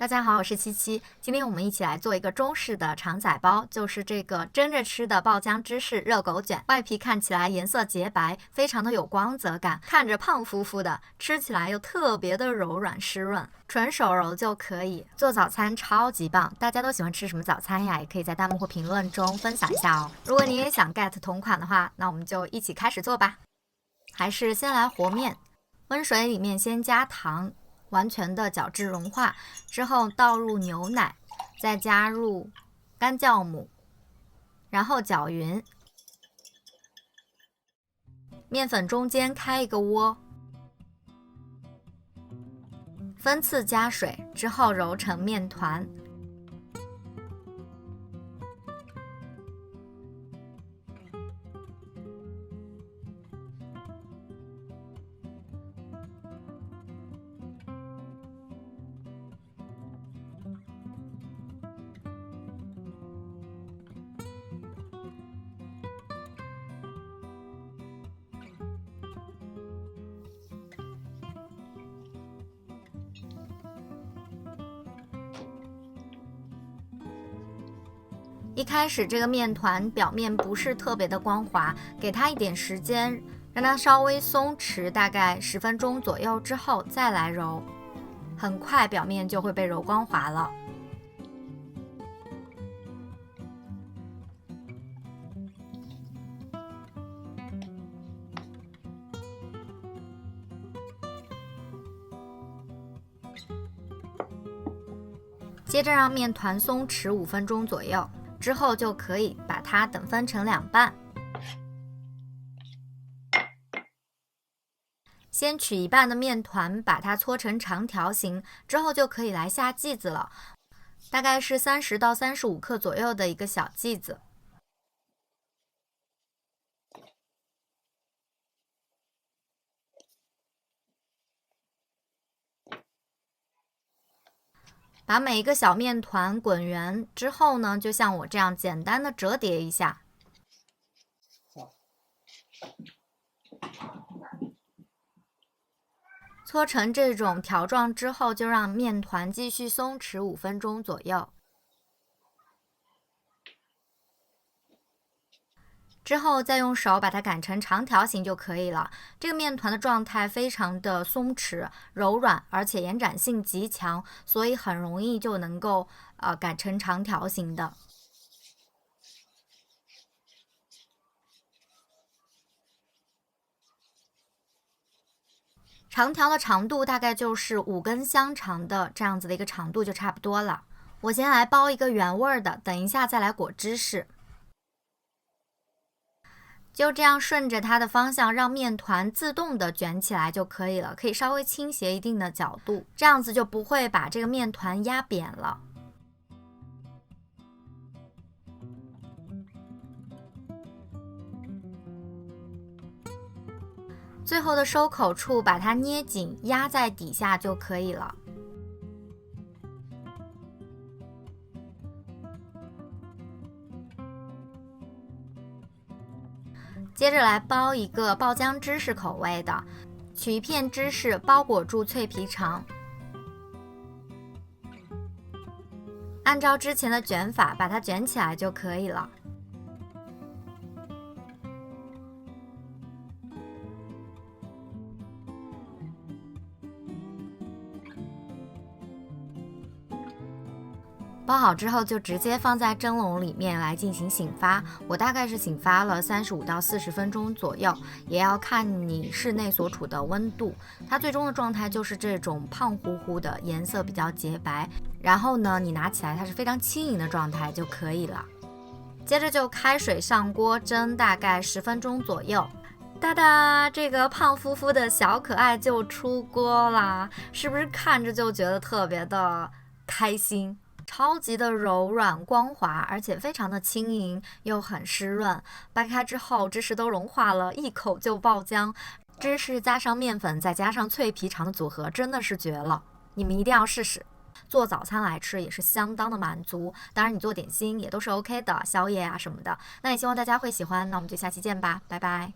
大家好，我是七七。今天我们一起来做一个中式的肠仔包，就是这个蒸着吃的爆浆芝士热狗卷。外皮看起来颜色洁白，非常的有光泽感，看着胖乎乎的，吃起来又特别的柔软湿润，纯手揉就可以。做早餐超级棒，大家都喜欢吃什么早餐呀？也可以在弹幕或评论中分享一下哦。如果你也想 get 同款的话，那我们就一起开始做吧。还是先来和面，温水里面先加糖。完全的搅至融化之后，倒入牛奶，再加入干酵母，然后搅匀。面粉中间开一个窝，分次加水，之后揉成面团。一开始这个面团表面不是特别的光滑，给它一点时间，让它稍微松弛，大概10分钟左右之后再来揉，很快表面就会被揉光滑了。接着让面团松弛5分钟左右。之后就可以把它等分成2半，先取一半的面团，把它搓成长条形，之后就可以来下剂子了，大概是30到35克左右的一个小剂子。把每一个小面团滚圆之后呢，就像我这样简单的折叠一下，搓成这种条状之后，就让面团继续松弛5分钟左右。之后再用手把它擀成长条形就可以了。这个面团的状态非常的松弛、柔软，而且延展性极强，所以很容易就能够擀成长条形的。长条的长度大概就是5根香肠的这样子的一个长度就差不多了。我先来包一个原味的，等一下再来裹芝士。就这样顺着它的方向，让面团自动的卷起来就可以了，可以稍微倾斜一定的角度，这样子就不会把这个面团压扁了。最后的收口处把它捏紧，压在底下就可以了。接着来包一个爆浆芝士口味的，取一片芝士包裹住脆皮肠，按照之前的卷法把它卷起来就可以了。包好之后就直接放在蒸笼里面来进行醒发，我大概是醒发了35到40分钟左右，也要看你室内所处的温度。它最终的状态就是这种胖乎乎的，颜色比较洁白，然后呢你拿起来它是非常轻盈的状态就可以了。接着就开水上锅蒸大概10分钟左右。哒哒，这个胖乎乎的小可爱就出锅啦，是不是看着就觉得特别的开心？超级的柔软光滑，而且非常的轻盈又很湿润。掰开之后芝士都融化了，一口就爆浆。芝士加上面粉再加上脆皮肠的组合真的是绝了，你们一定要试试。做早餐来吃也是相当的满足，当然你做点心也都是 OK 的，宵夜啊什么的。那也希望大家会喜欢，那我们就下期见吧，拜拜。